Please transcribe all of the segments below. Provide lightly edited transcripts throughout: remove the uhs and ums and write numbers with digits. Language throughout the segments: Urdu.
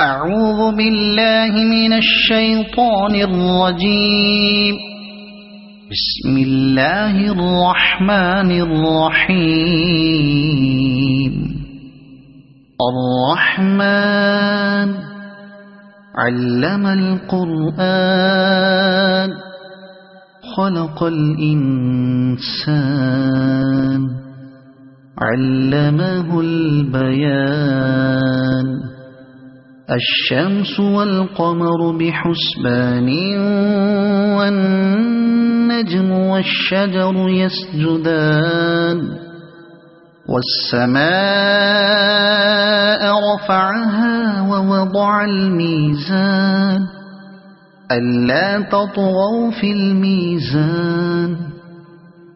أعوذ بالله من الشيطان الرجيم. بسم الله الرحمن الرحيم. الرحمن علم القرآن خلق الإنسان علمه البيان. الشمس والقمر بحسبان والنجم والشجر يسجدان. والسماء رفعها ووضع الميزان ألا تطغوا في الميزان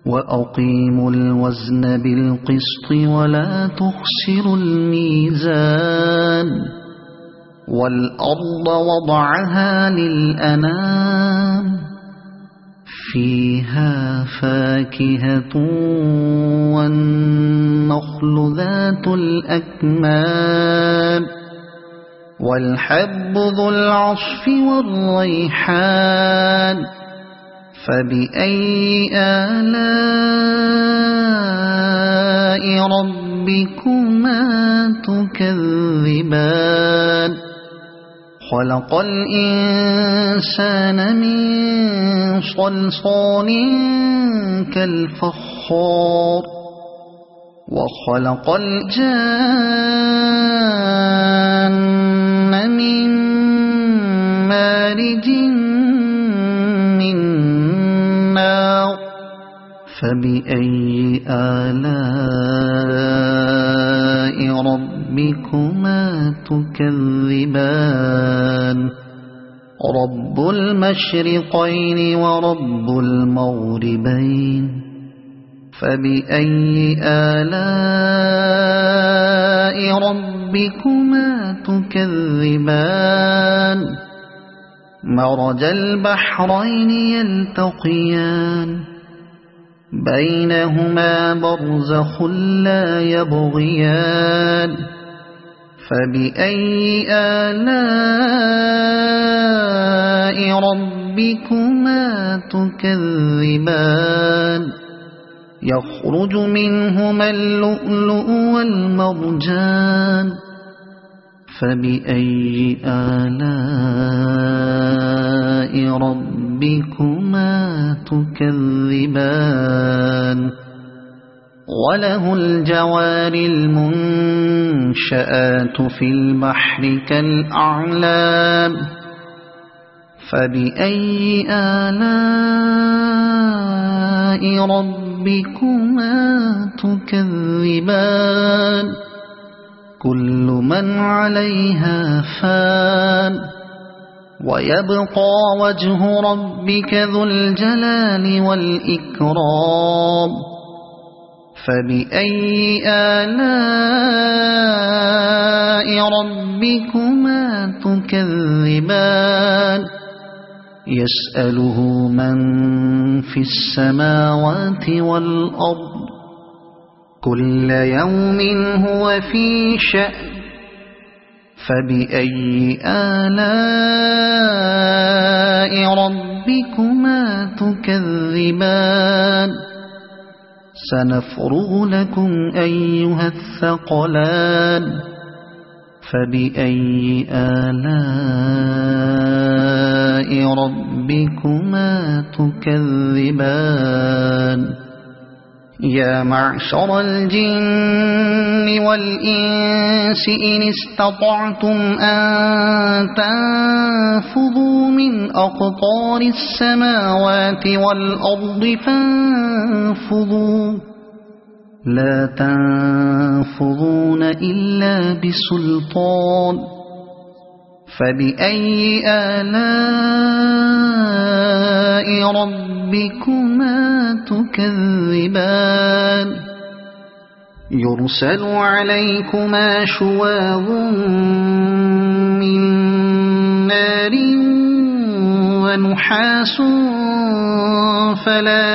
وأقيموا الوزن بالقسط ولا تخسروا الميزان. والأرض وضعها للأنام فيها فاكهة والنخل ذات الأكمام والحب ذو العصف والريحان. فبأي آلاء ربكما تكذبان. خلق الإنسان من صلصال كالفخار وخلق الجان من مارج من نار. فبأي آلاء ربكما تكذبان. رب المشرقين ورب المغربين. فبأي آلاء ربكما تكذبان. مرج البحرين يلتقيان بينهما برزخ لا يبغيان. فبأي آلاء ربكما تكذبان. يخرج منهما اللؤلؤ والمرجان. فبأي آلاء ربكما تكذبان. وله الجوار المنشآت في البحر كالأعلام. فبأي آلاء ربكما تكذبان. كل من عليها فان ويبقى وجه ربك ذو الجلال والإكرام. فبأي آلاء ربكما تكذبان. يسأله من في السماوات والأرض كل يوم هو في شأن. فبأي آلاء ربكما تكذبان. سنفرغ لكم أيها الثقلان. فبأي آلاء ربكما تكذبان. يا معشر الجن والإنس إن استطعتم أن تنفذوا من أقطار السماوات والأرض فانفذوا لا تنفذون إلا بسلطان. فبأي آلاء ربكما تكذبان. يرسل عليكما شواظ من نار ونحاس فلا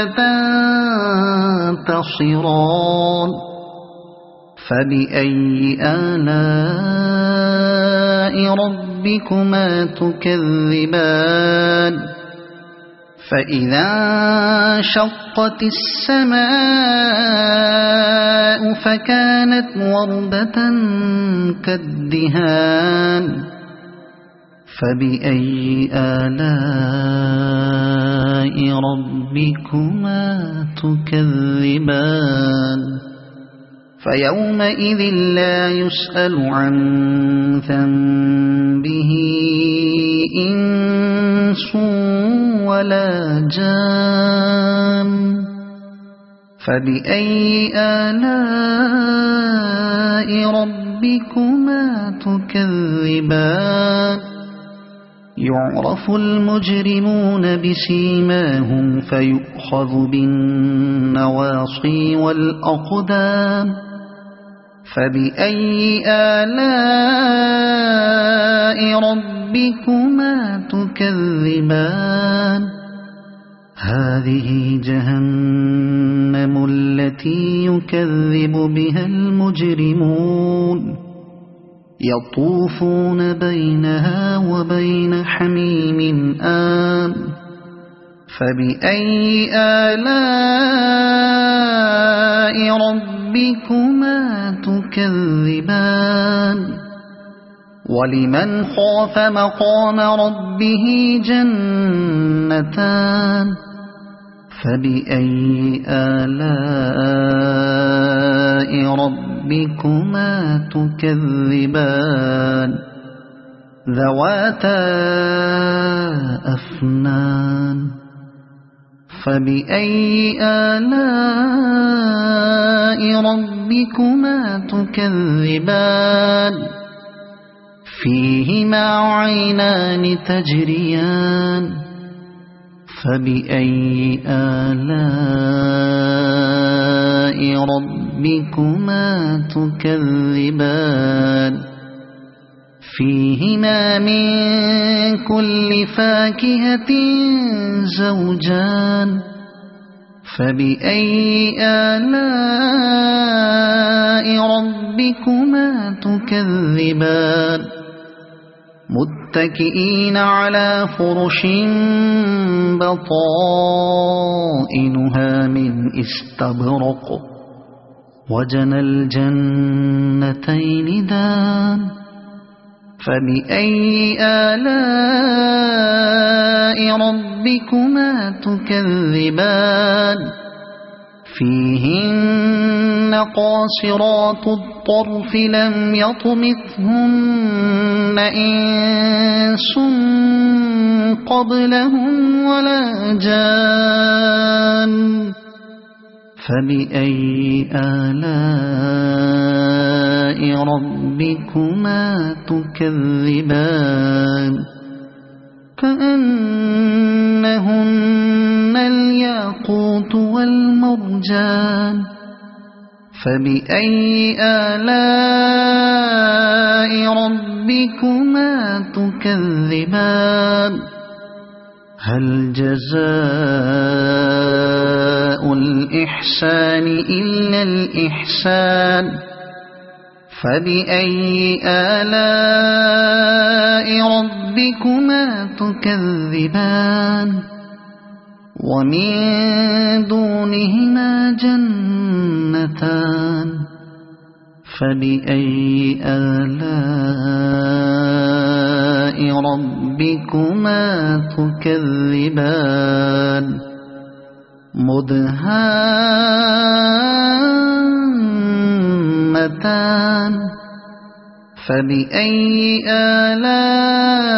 تنتصران. فبأي آلاء ربكما تكذبان فإذا انشقت السماء فكانت وردة كالدهان فبأي آلاء ربكما تكذبان فيومئذ لا يسأل عن ذنبه إنس ولا جان فبأي آلاء ربكما تكذبان يعرف المجرمون بسيماهم فيؤخذ بالنواصي والأقدام فبأي آلاء ربكما تكذبان هذه جهنم التي يكذب بها المجرمون يطوفون بينها وبين حميم آن فبأي آلاء ربكما تكذبان ولمن خاف مقام ربه جنتان فبأي آلاء ربكما تكذبان ذواتا أفنان فبأي آلاء ربكما تكذبان فيهما عينان تجريان فبأي آلاء ربكما تكذبان فيهما من كل فاكهة زوجان فبأي آلاء ربكما تكذبان متكئين على فرش بطائنها من استبرق وجنى الجنتين دان فبأي آلاء ربكما تكذبان فيهن قاصرات الطرف لم يطمثهن إنس قبلهم ولا جان فبأي آلاء ربكما تكذبان كأنهن الياقوت والمرجان فبأي آلاء ربكما تكذبان هل جزاء الإحسان إلا الإحسان فبأي آلاء ربكما تكذبان ومن دونهما جنتان فبأي آلاء ربكما تكذبان مدهامتان فبأي آلاء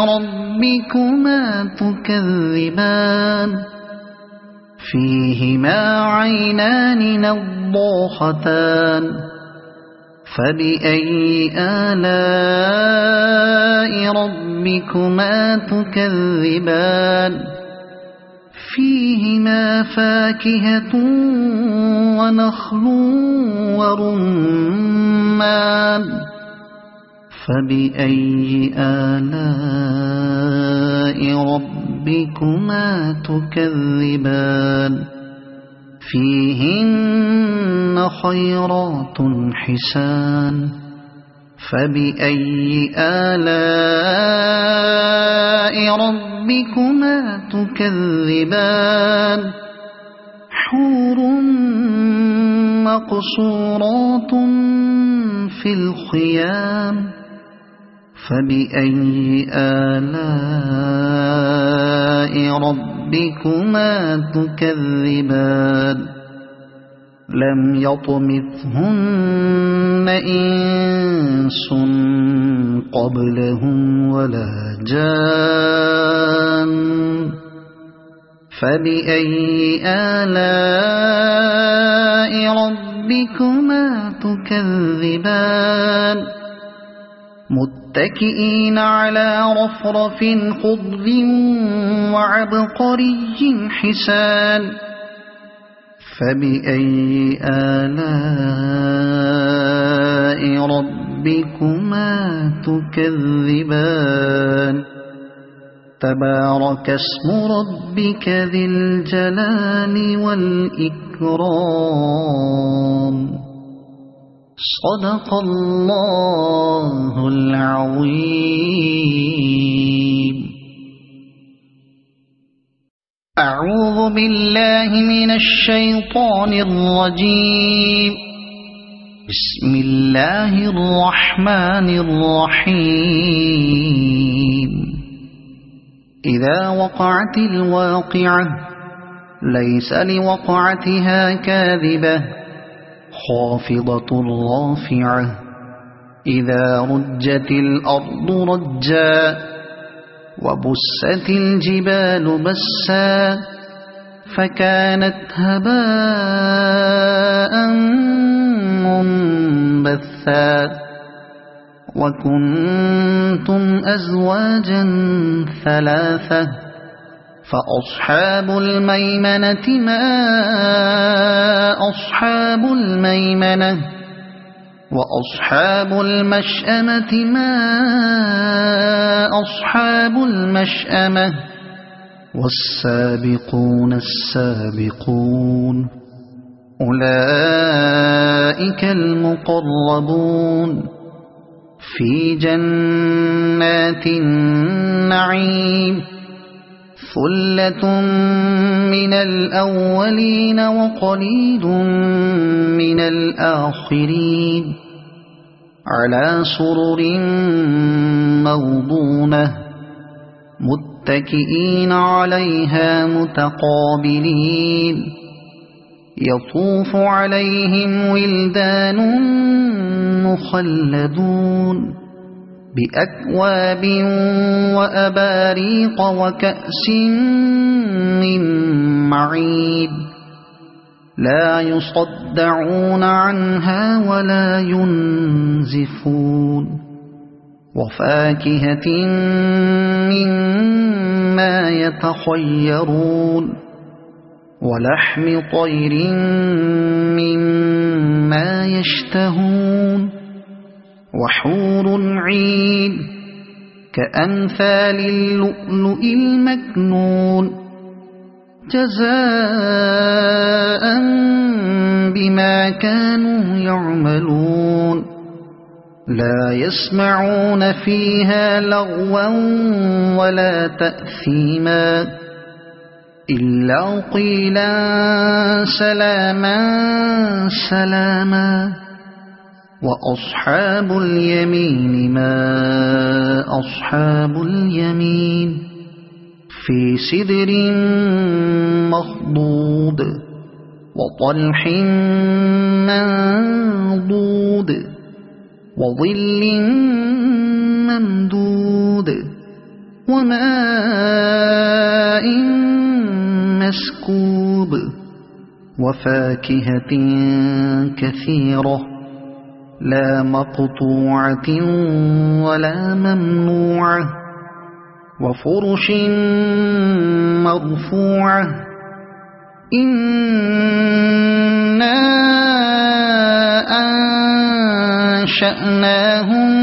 ربكما تكذبان فيهما عينان نضاختان فبأي آلاء ربكما تكذبان فيهما فاكهة ونخل ورمان فبأي آلاء ربكما تكذبان فيهن خيرات حسان فبأي آلاء ربكما تكذبان حور مقصورات في الخيام فبأي آلاء ربكما تكذبان لم يطمثهن إنس قبلهم ولا جان فبأي آلاء ربكما تكذبان متكئين على رفرف خضر وعبقري حسان فبأي آلاء ربكما تكذبان تبارك اسم ربك ذي الجلال والإكرام صدق الله العظيم. أعوذ بالله من الشيطان الرجيم. بسم الله الرحمن الرحيم. إذا وقعت الواقعة ليس لوقعتها كاذبة خافضة رافعة إذا رجت الأرض رجا وبست الجبال بسا فكانت هباء منبثا وكنتم أزواجا ثلاثة فأصحاب الميمنة ما أصحاب الميمنة وأصحاب المشأمة ما أصحاب المشأمة والسابقون السابقون أولئك المقربون في جنات النعيم ثلة من الأولين وقليل من الآخرين على سرر موضونة متكئين عليها متقابلين يطوف عليهم ولدان مخلدون بأكواب وأباريق وكأس من معين لا يصدعون عنها ولا ينزفون وفاكهة مما يتخيرون ولحم طير مما يشتهون وحور عين كأمثال اللؤلؤ المكنون جزاء بما كانوا يعملون لا يسمعون فيها لغوا ولا تأثيما إلا قيلا سلاما سلاما وأصحاب اليمين ما أصحاب اليمين في سدر مخضود وطلح منضود وظل ممدود وماء مسكوب وفاكهة كثيرة لا مقطوعة ولا ممنوعة وفرش مرفوعة إنا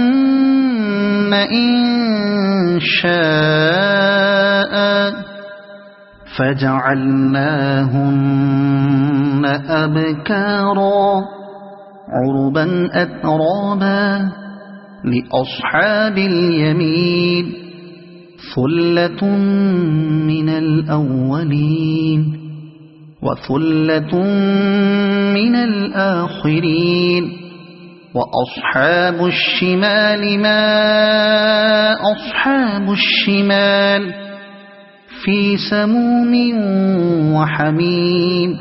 أنشأناهن إنشاء فجعلناهن أبكارا عربا أترابا لأصحاب اليمين ثلة من الأولين وثلة من الآخرين وأصحاب الشمال ما أصحاب الشمال في سموم وحميم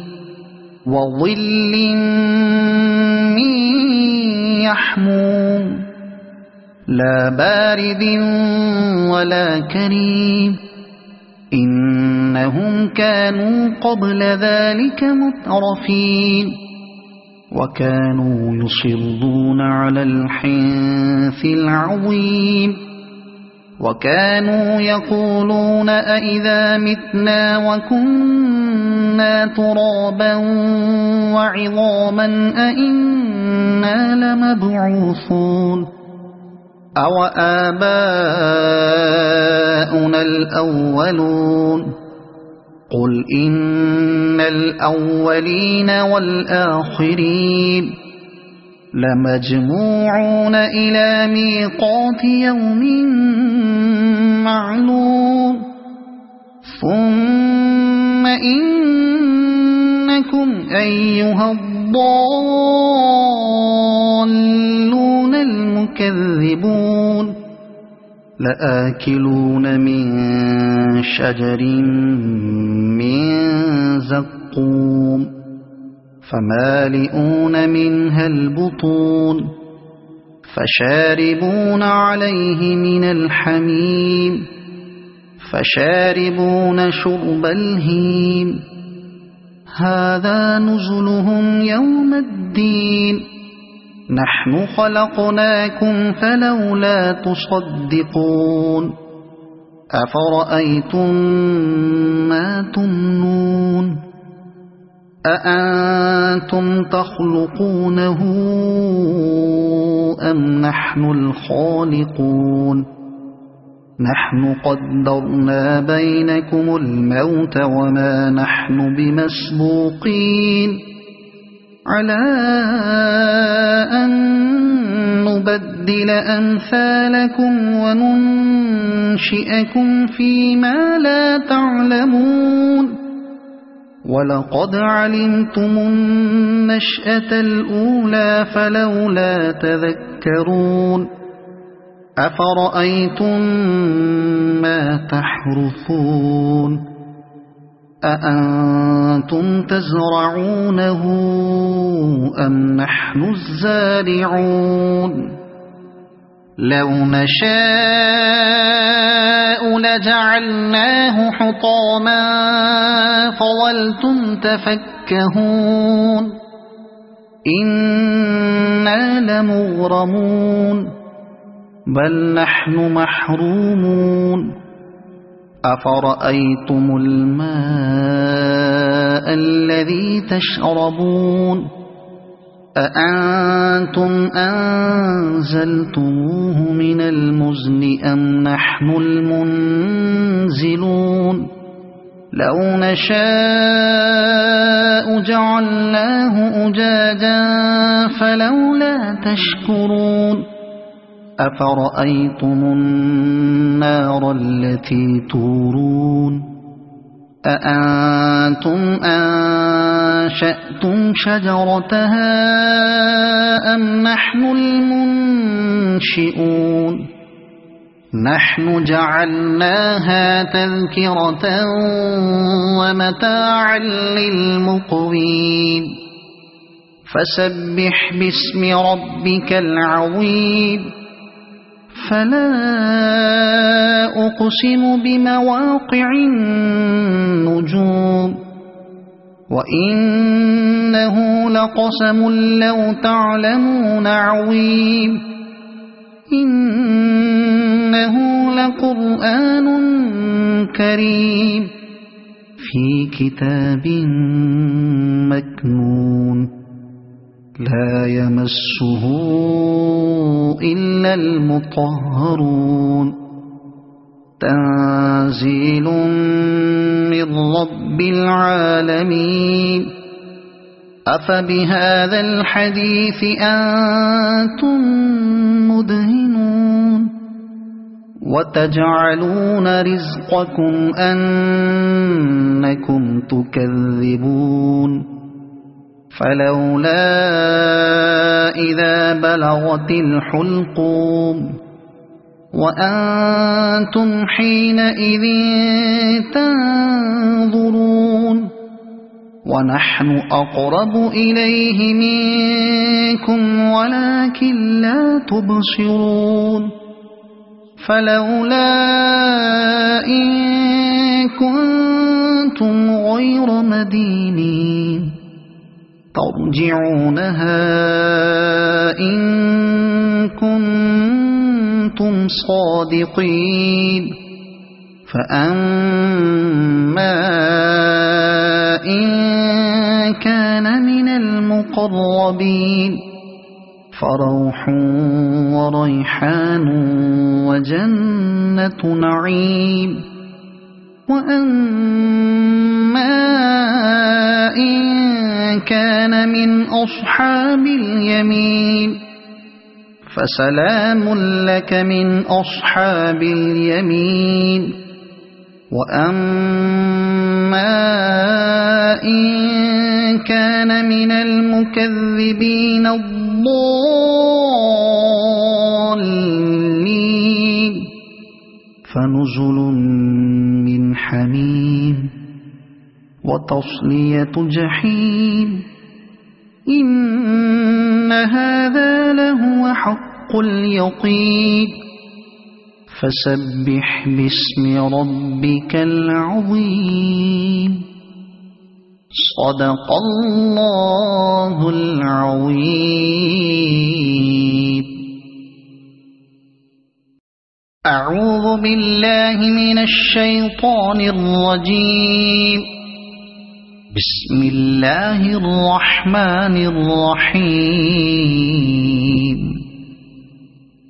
وظل من يحموم لا بارد ولا كريم إنهم كانوا قبل ذلك مترفين وكانوا يصرون على الحنث العظيم وكانوا يقولون أئذا متنا وكنا ترابا وعظاما أئنا لمبعوثون أو آباؤنا الأولون قل إن الأولين والآخرين لمجموعون إلى ميقات يوم معلوم ثم إنكم أيها الضالون المكذبون لآكلون من شجر من زقوم فمالئون منها البطون فشاربون عليه من الحميم فشاربون شرب الهيم هذا نزلهم يوم الدين نحن خلقناكم فلولا تصدقون أفرأيتم ما تمنون أأنتم تخلقونه أم نحن الخالقون نحن قدرنا بينكم الموت وما نحن بمسبوقين على أن نبدل أمثالكم وننشئكم فيما لا تعلمون ولقد علمتم النشأة الأولى فلولا تذكرون أفرأيتم ما تحرثون أأنتم تزرعونه أم نحن الزارعون لو نشاء لجعلناه حطاما فظلتم تفكهون إنا لمغرمون بل نحن محرومون أفرأيتم الماء الذي تشربون أأنتم أنزلتموه من المزن أم نحن المنزلون لو نشاء جعلناه أجاجا فلولا تشكرون أفرأيتم النار التي تورون أأنتم أنشأتم شجرتها أم نحن المنشئون نحن جعلناها تذكرة ومتاعا للمقوين فسبح باسم ربك العظيم فلا أقسم بمواقع النجوم وإنه لقسم لو تعلمون عظيم إنه لقرآن كريم في كتاب مكنون لا يمسه إلا المطهرون تنزيل من رب العالمين أفبهذا الحديث أنتم مدهنون وتجعلون رزقكم أنكم تكذبون فلولا إذا بلغت الحلقوم وأنتم حينئذ تنظرون ونحن أقرب إليه منكم ولكن لا تبصرون فلولا إن كنتم غير مدينين ترجعونها إن كنتم صادقين فأما إن كان من المقربين فروح وريحان وجنة نعيم وأما إن كان من أصحاب اليمين فسلام لك من أصحاب اليمين وأما إن كان من المكذبين الضالين فنزل من حميم وتصلية جحيم إن هذا لهو حق اليقين فسبح باسم ربك العظيم صدق الله العظيم. أعوذ بالله من الشيطان الرجيم. بسم الله الرحمن الرحيم.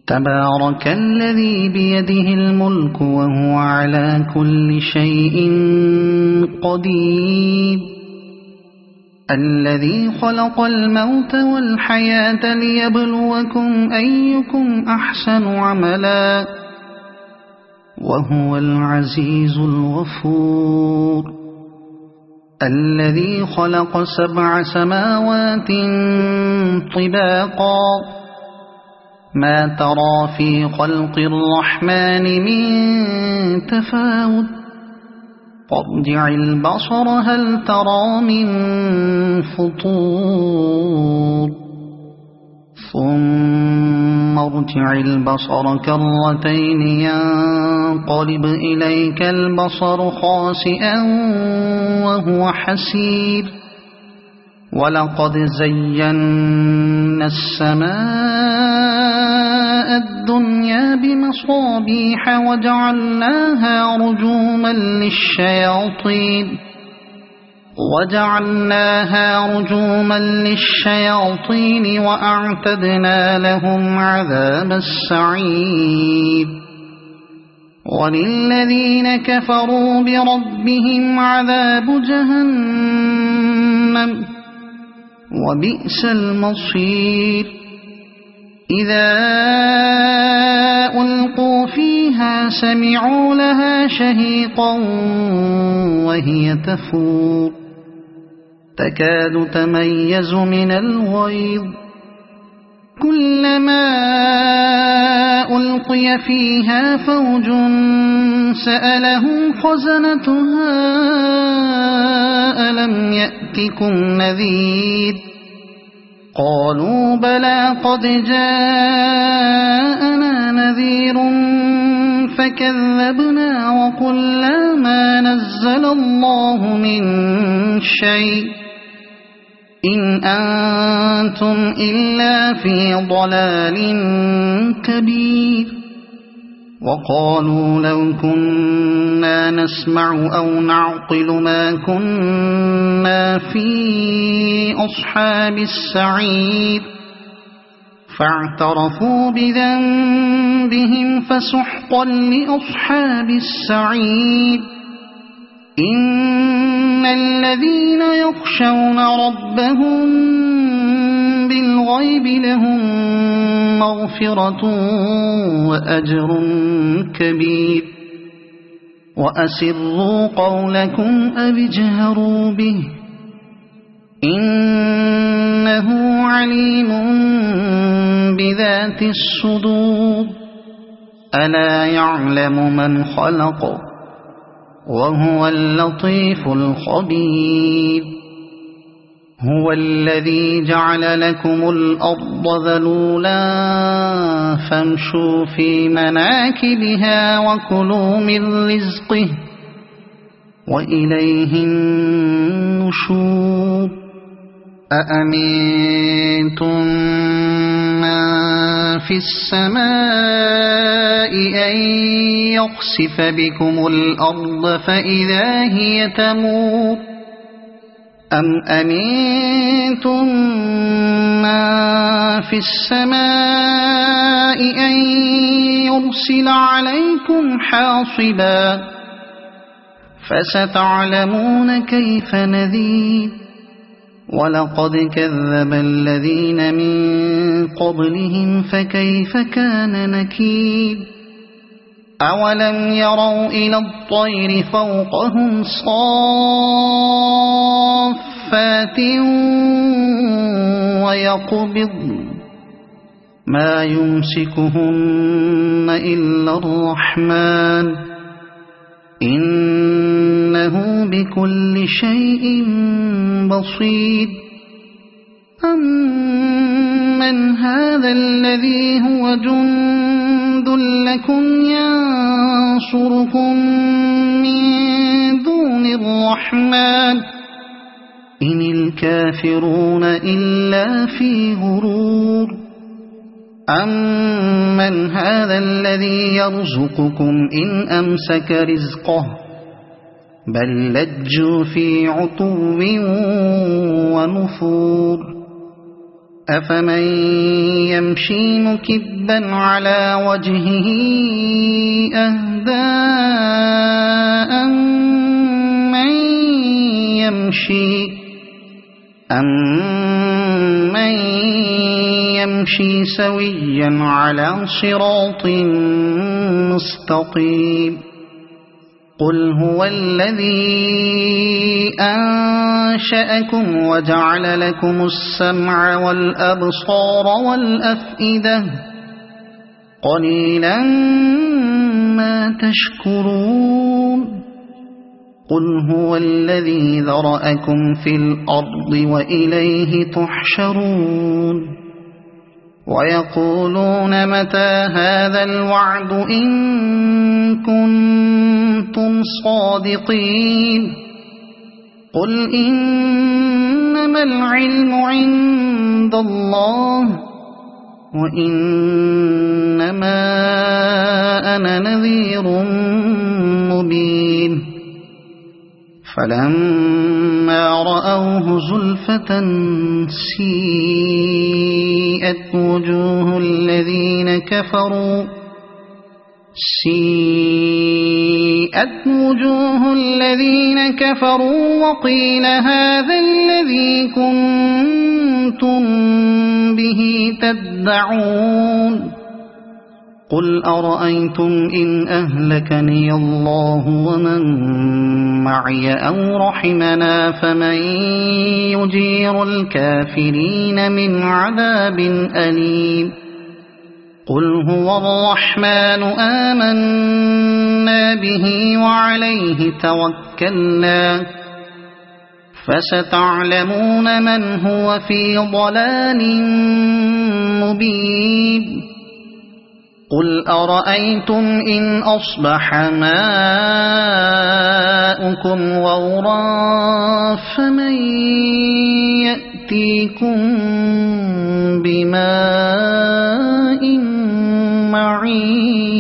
تبارك الذي بيده الملك وهو على كل شيء قدير الذي خلق الموت والحياة ليبلوكم أيكم أحسن عملا وهو العزيز الغفور الذي خلق 7 سماوات طباقا ما ترى في خلق الرحمن من تفاوت فارجع البصر هل ترى من فطور ثم ارجع البصر كرتين ينقلب إليك البصر خاسئا وهو حسير ولقد زينا السماء الدنيا بمصابيح وجعلناها رجوما للشياطين وأعتدنا لهم عذاب السعير وللذين كفروا بربهم عذاب جهنم وبئس المصير إذا ألقوا فيها سمعوا لها شهيقا وهي تفور تكاد تميز من الغيظ كلما ألقي فيها فوج سألهم خزنتها ألم يأتكم نذير قالوا بلى قد جاءنا نذير فكذبنا وقلنا ما نزل الله من شيء إن أنتم إلا في ضلال كبير وقالوا لو كنا نسمع أو نعقل ما كنا في أصحاب السعير فاعترفوا بذنبهم فسحقا لأصحاب السعير إن الذين يخشون ربهم بالغيب لهم مغفرة وأجر كبير وأسروا قولكم أو اجهروا به إنه عليم بذات الصدور ألا يعلم من خلق وهو اللطيف الخبير هو الذي جعل لكم الأرض ذلولا فامشوا في مناكبها وكلوا من رزقه وإليه النشور أأمنتم من في السماء أن يخسف بكم الأرض فإذا هي تمور أم أمنتم من في السماء أن يرسل عليكم حاصبا فستعلمون كيف نذير ولقد كذب الذين من قبلهم فكيف كان نكير أولم يروا إلى الطير فوقهم صافات ويقبضن ما يمسكهن إلا الرحمن إنه بكل شيء بصير أمن هذا الذي هو جند لكم ينصركم من دون الرحمن إن الكافرون إلا في غرور أمن هذا الذي يرزقكم إن أمسك رزقه بل لجوا في عتو ونفور أفمن يمشي مكبا على وجهه أهدى أمن يمشي سويا على صراط مستقيم قل هو الذي أنشأكم وجعل لكم السمع والأبصار والأفئدة قليلا ما تشكرون قل هو الذي ذرأكم في الأرض وإليه تحشرون ويقولون متى هذا الوعد إن كنتم صادقين قل إنما العلم عند الله وإنما أنا نذير مبين فلما رأوه زلفة سيئت وجوه الذين كفروا وقيل هذا الذي كنتم به تدعون قل أرأيتم إن أهلكني الله ومن معي أو رحمنا فمن يجير الكافرين من عذاب أليم قل هو الرحمن آمنا به وعليه توكلنا فستعلمون من هو في ضلال مبين قل أرأيتم إن أصبح ماؤكم غورا فمن يأتيكم بماء معين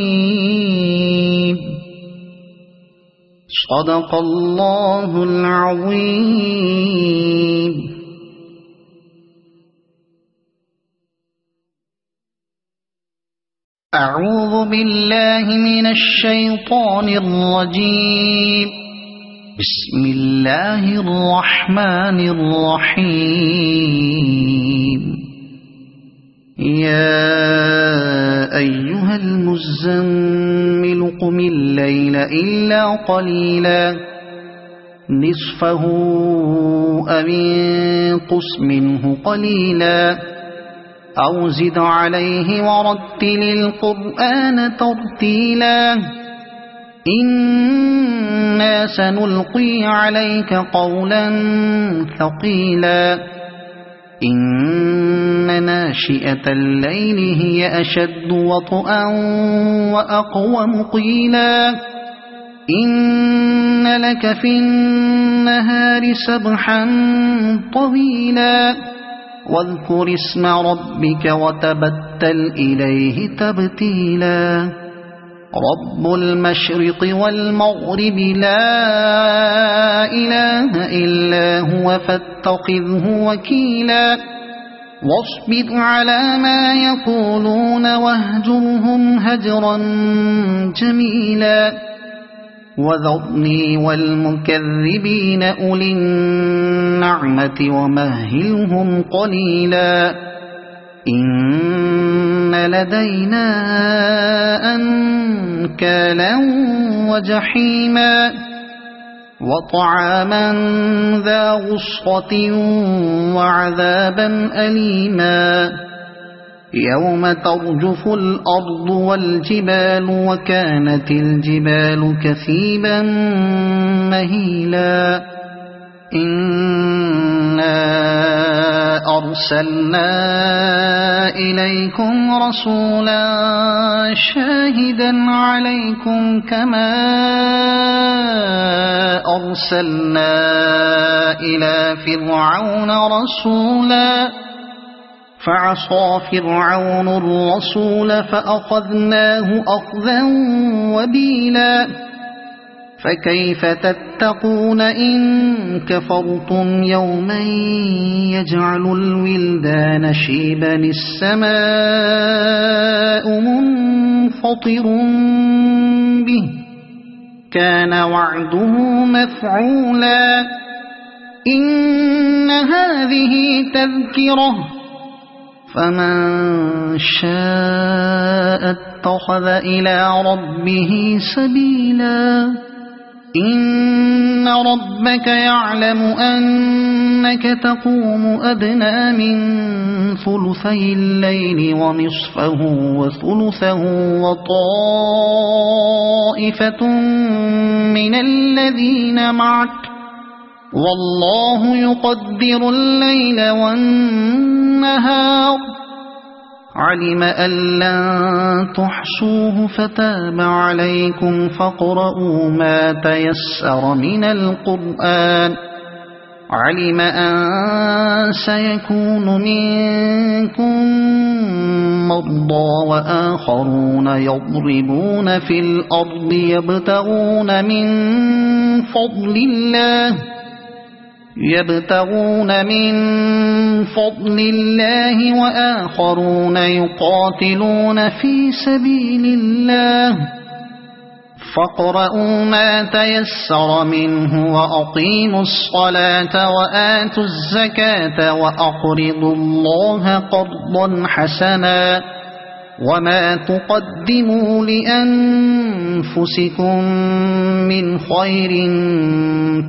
صدق الله العظيم. أعوذ بالله من الشيطان الرجيم. بسم الله الرحمن الرحيم. يا أيها المزمل قم الليل إلا قليلا نصفه أو انقص منه قليلا أو زد عليه ورتل القرآن ترتيلا إنا سنلقي عليك قولا ثقيلا إن ناشئة الليل هي أشد وطئا وأقوم قيلا إن لك في النهار سبحا طويلا واذكر اسم ربك وتبتل إليه تبتيلا رب المشرق والمغرب لا إله إلا هو فاتخذه وكيلا واصبر على ما يقولون واهجرهم هجرا جميلا وذرني والمكذبين أولي النعمة ومهلهم قليلا إن لدينا أنكالا وجحيما وطعاما ذا غصة وعذابا أليما يوم ترجف الأرض والجبال وكانت الجبال كثيبا مهيلا إنا أرسلنا إليكم رسولا شاهدا عليكم كما أرسلنا إلى فرعون رسولا فعصى فرعون الرسول فأخذناه أخذا وبيلا فكيف تتقون إن كفرتم يوما يجعل الولدان شيبا السماء منفطر به كان وعده مفعولا إن هذه تذكرة فمن شاء اتخذ إلى ربه سبيلا إن ربك يعلم أنك تقوم أدنى من ثلثي الليل ونصفه وثلثه وطائفة من الذين معك والله يقدر الليل والنهار علم أن لن تحصوه فتاب عليكم فاقرؤوا ما تيسر من القرآن علم أن سيكون منكم مرضى وآخرون يضربون في الأرض يبتغون من فضل الله وآخرون يقاتلون في سبيل الله فاقرؤوا ما تيسر منه وأقيموا الصلاة وآتوا الزكاة وأقرضوا الله قرضا حسنا وما تقدموا لأنفسكم من خير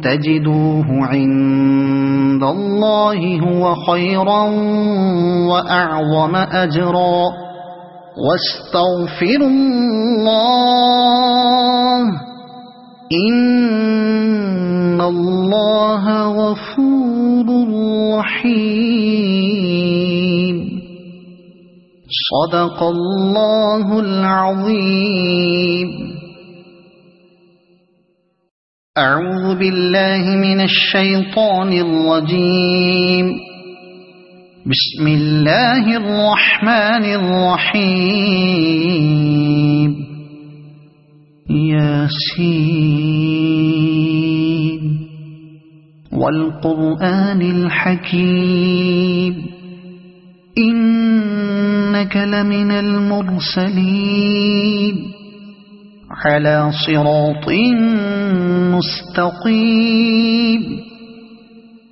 تجدوه عند الله هو خيرا وأعظم أجرا واستغفروا الله إن الله غفور رحيم صدق الله العظيم. أعوذ بالله من الشيطان الرجيم. بسم الله الرحمن الرحيم. ياسين والقرآن الحكيم إنك لمن المرسلين على صراط مستقيم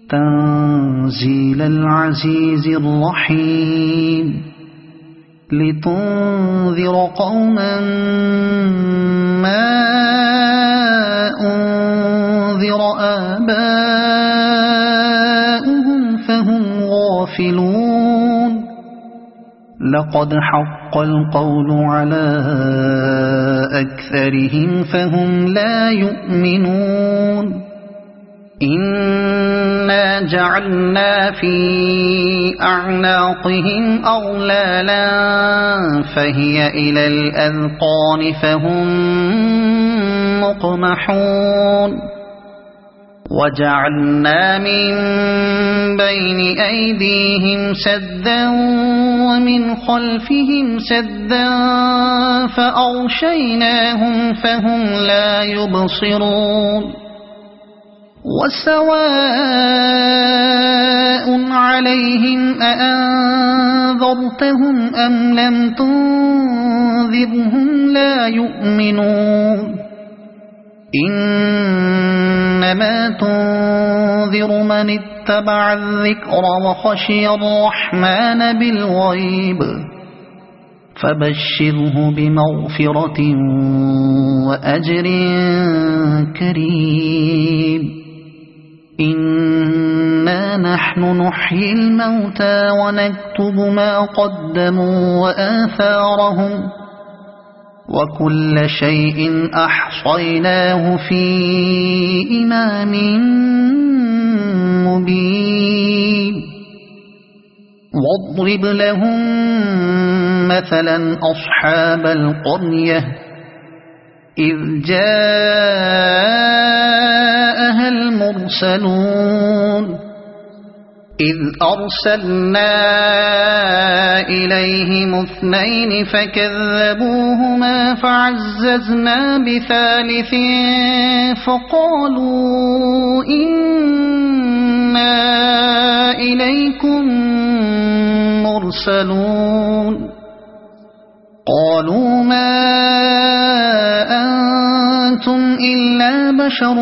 تنزيل العزيز الرحيم لتنذر قوما ما أنذر آباؤهم فهم غافلون لقد حق القول على أكثرهم فهم لا يؤمنون إنا جعلنا في أعناقهم أغلالا فهي إلى الأذقان فهم مقمحون وجعلنا من بين أيديهم سدا ومن خلفهم سدا فأغشيناهم فهم لا يبصرون وسواء عليهم أأنذرتهم أم لم تنذرهم لا يؤمنون إنما تنذر من اتبع الذكر وخشي الرحمن بالغيب فبشره بمغفرة وأجر كريم إنا نحن نحيي الموتى ونكتب ما قدموا وآثارهم وكل شيء أحصيناه في إمام مبين واضرب لهم مثلا أصحاب القرية إذ جاءها المرسلون إذ أرسلنا إليهم اثنين فكذبوهما فعززنا بثالث فقالوا إنا إليكم مرسلون قالوا ما أنتم إلا بشر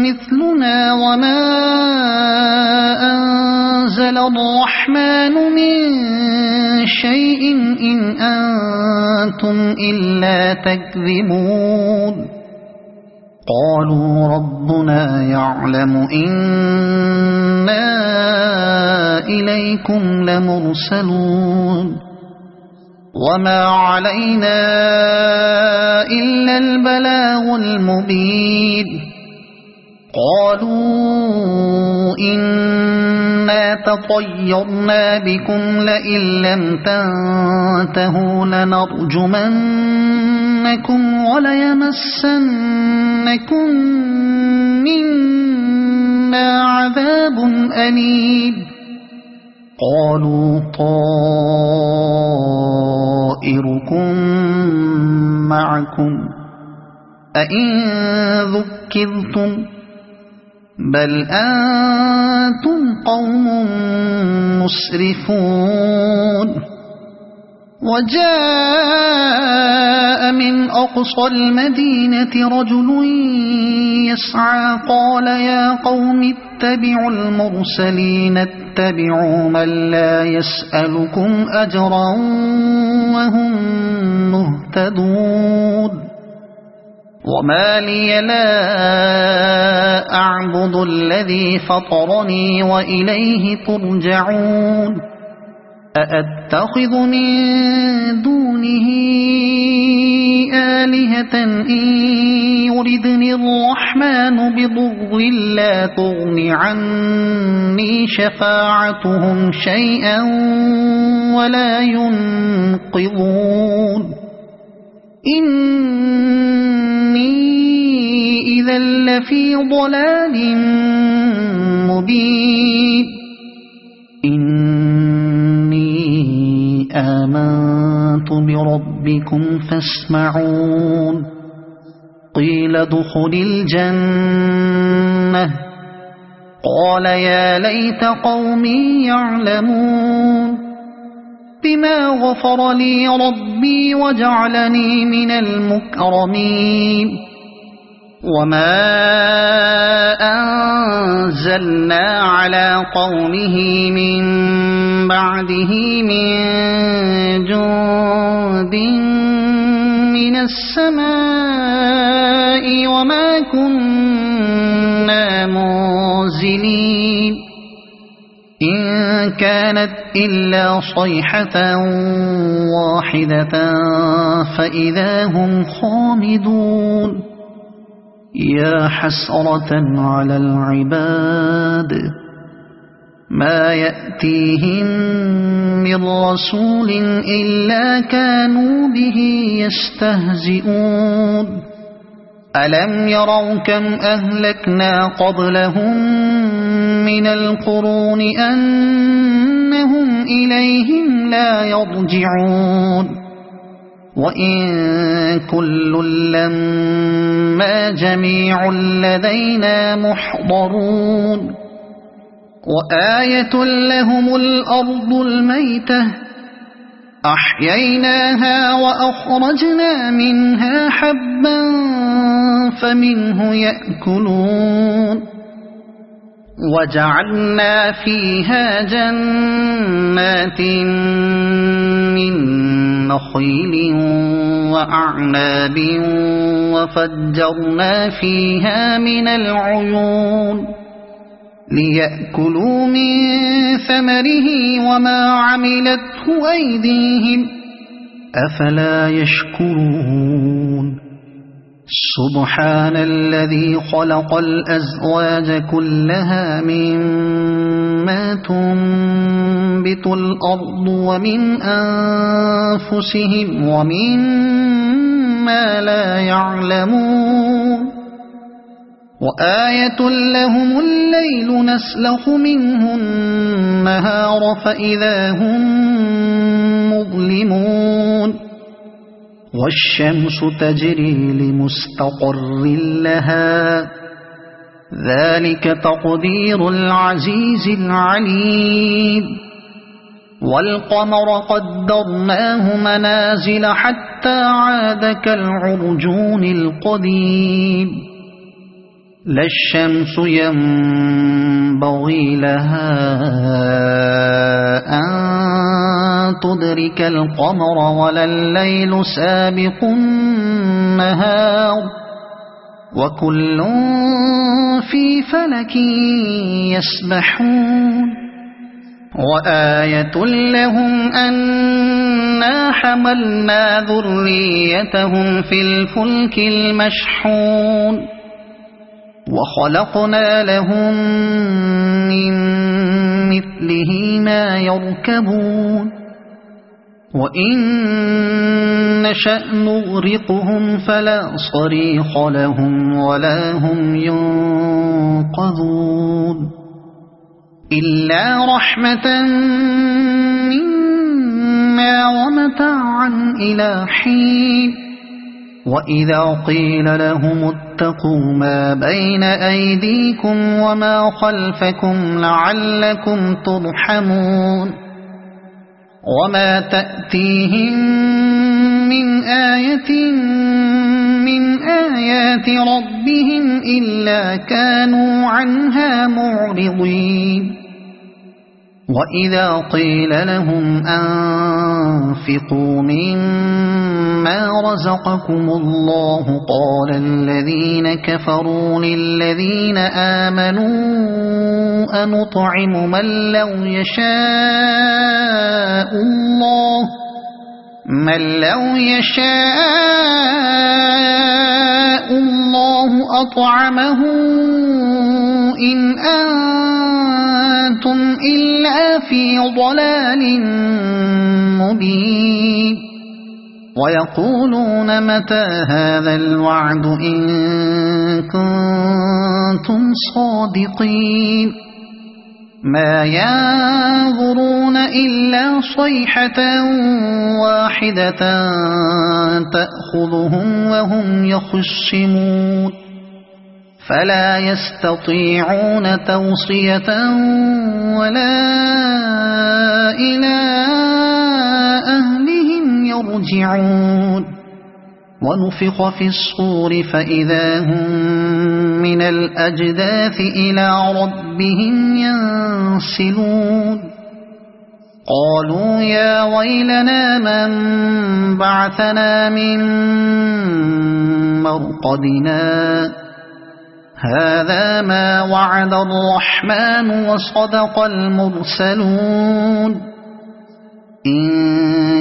مثلنا وما أنزل الرحمن من شيء إن أنتم إلا تكذبون قالوا ربنا يعلم إنا إليكم لمرسلون وما علينا إلا البلاغ المبين قالوا إنا تطيرنا بكم لئن لم تنتهوا لنرجمنكم وليمسنكم منا عذاب أليم قالوا طائركم معكم أئن ذكرتم بل أنتم قوم مسرفون وجاء من أقصى المدينة رجل يسعى قال يا قوم اتبعوا المرسلين اتبعوا من لا يسألكم أجرا وهم مهتدون وما لي لا أعبد الذي فطرني وإليه ترجعون أأتخذ من دونه آلهة إن يردني الرحمن بضر لا تغن عني شفاعتهم شيئا ولا ينقذون إني إذا لفي ضلال مبين إني آمنت بربكم فاسمعون قيل ادخل الجنة قال يا ليت قومي يعلمون بما غفر لي ربي وجعلني من المكرمين وما أنزلنا على قومه من بعده من جند من السماء وما كنا منزلين إن كانت إلا صيحة واحدة فإذا هم خامدون يا حسرة على العباد ما يأتيهم من رسول إلا كانوا به يستهزئون ألم يروا كم أهلكنا قبلهم من القرون أنهم إليهم لا يرجعون وإن كل لما جميع لدينا محضرون وآية لهم الأرض الميتة أحييناها وأخرجنا منها حبا فمنه يأكلون وجعلنا فيها جنات من نخيل وأعناب وفجرنا فيها من العيون ليأكلوا من ثمره وما عملته أيديهم أفلا يشكرون سبحان الذي خلق الأزواج كلها مما تنبت الأرض ومن أنفسهم ومما لا يعلمون وآية لهم الليل نسلخ منه النهار فإذا هم مظلمون والشمس تجري لمستقر لها ذلك تقدير العزيز العليم والقمر قدرناه منازل حتى عاد كالعرجون القديم لا الشمس ينبغي لها أن تدرك القمر ولا الليل سابق النهار وكل في فلك يسبحون وآية لهم أنا حملنا ذريتهم في الفلك المشحون وخلقنا لهم من مثله ما يركبون وإن نشأ نغرقهم فلا صريخ لهم ولا هم ينقذون إلا رحمة منا ومتاعا إلى حين وإذا قيل لهم اتقوا ما بين أيديكم وما خلفكم لعلكم ترحمون وما تأتيهم من آية من آيات ربهم إلا كانوا عنها معرضين وإذا قيل لهم أنفقوا مما رزقكم الله قال الذين كفروا للذين آمنوا أنطعم من لو يشاء الله أطعمه إن أنتم إلا في ضلال مبين ويقولون متى هذا الوعد إن كنتم صادقين ما ينظرون إلا صيحة واحدة تأخذهم وهم يخصمون فلا يستطيعون توصية ولا إلى أهلهم يرجعون ونفخ في الصور فإذا هم من الأجداث إلى ربهم ينسلون قالوا يا ويلنا من بعثنا من مرقدنا هذا ما وعد الرحمن وصدق المرسلون إن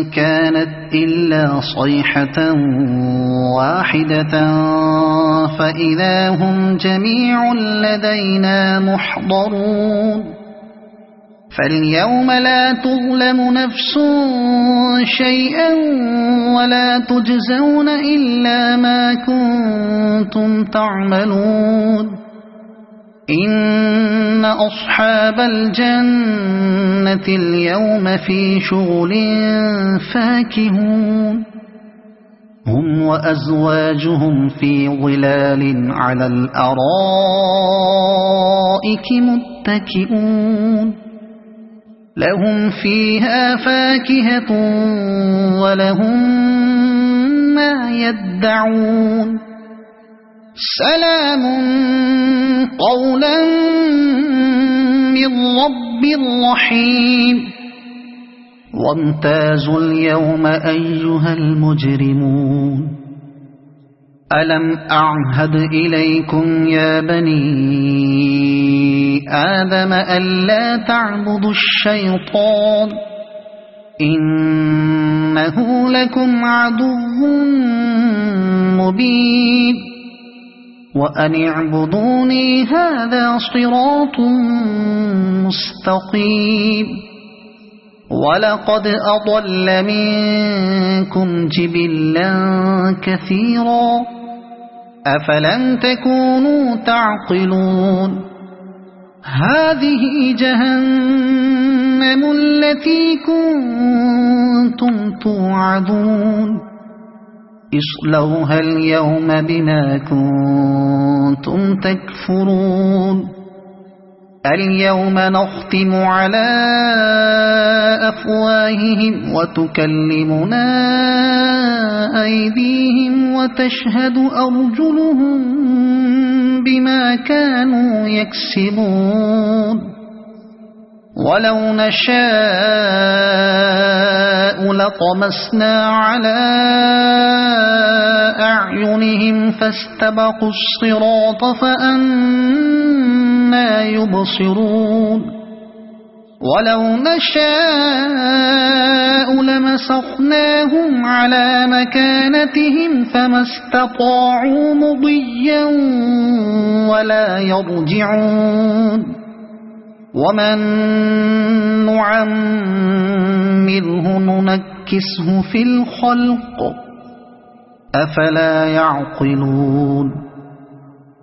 كانت إلا صيحة واحدة فإذا هم جميع لدينا محضرون فاليوم لا تظلم نفس شيئا ولا تجزون إلا ما كنتم تعملون إن أصحاب الجنة اليوم في شغل فاكهون هم وأزواجهم في ظلال على الأرائك متكئون لهم فيها فاكهة ولهم ما يدعون سلام قولا من رب رحيم وامتازوا اليوم أيها المجرمون ألم أعهد إليكم يا بني آدم ألا تعبدوا الشيطان إنه لكم عدو مبين وأن اعبدوني هذا صراط مستقيم ولقد أضل منكم جبلا كثيرا أفلم تكونوا تعقلون هذه جهنم التي كنتم توعدون اصلوها اليوم بما كنتم تكفرون اليوم نختم على أفواههم وتكلمنا أيديهم وتشهد أرجلهم بما كانوا يكسبون ولو نشاء لطمسنا على أعينهم فاستبقوا الصراط فأنى يبصرون ولو نشاء لمسخناهم على مكانتهم فما استطاعوا مضيا ولا يرجعون ومن نعمره ننكسه في الخلق أفلا يعقلون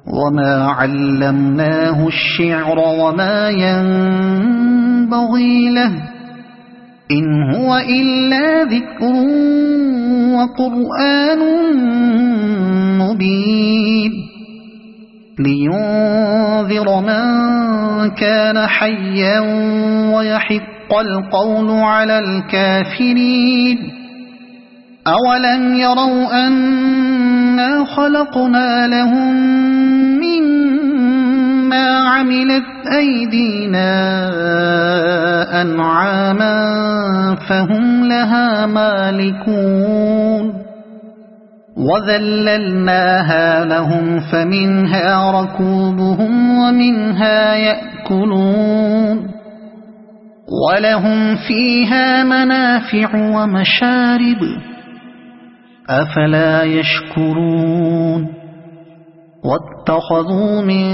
وما علمناه الشعر وما ينبغي له إن هو إلا ذكر وقرآن مبين لينذر من كان حيا ويحق القول على الكافرين أولم يروا أنا خلقنا لهم مما عملت أيدينا أنعاما فهم لها مالكون وذللناها لهم فمنها ركوبهم ومنها يأكلون ولهم فيها منافع ومشارب أفلا يشكرون واتخذوا من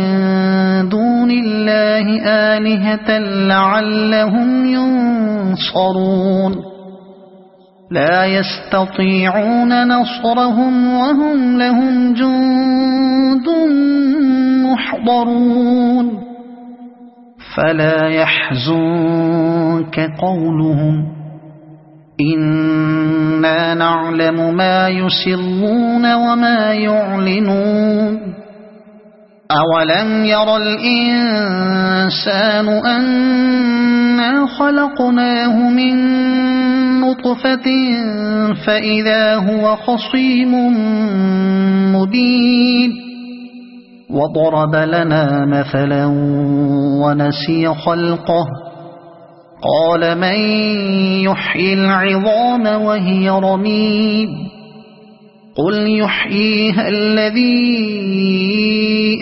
دون الله آلهة لعلهم ينصرون لا يستطيعون نصرهم وهم لهم جند محضرون فلا يحزنك قولهم إنا نعلم ما يسرون وما يعلنون أولم ير الإنسان أنا خلقناه من نطفة فإذا هو خصيم مبين وضرب لنا مثلا ونسي خلقه قال من يحيي العظام وهي رميم قل يحييها الذي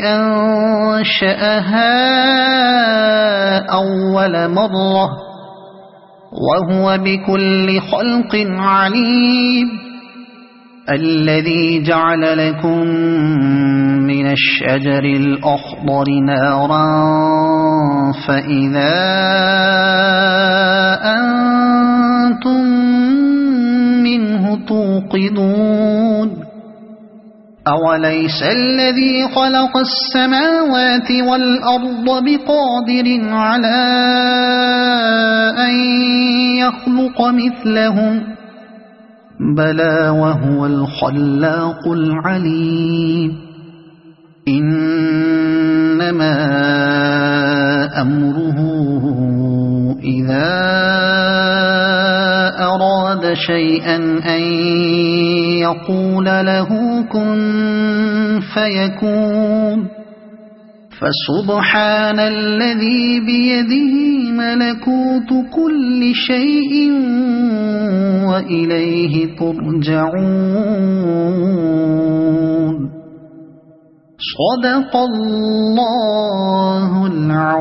أنشأها أول مرة وهو بكل خلق عليم الذي جعل لكم من الشجر الأخضر نارا فإذا أنتم منه توقدون أوليس الذي خلق السماوات والأرض بقادر على أن يخلق مثلهم بلى وهو الخلاق العليم إنما أمره إذا أراد شيئا أن يقول له كن فيكون فسبحان الذي بيده ملكوت كل شيء وإليه ترجعون صدق الله العظيم.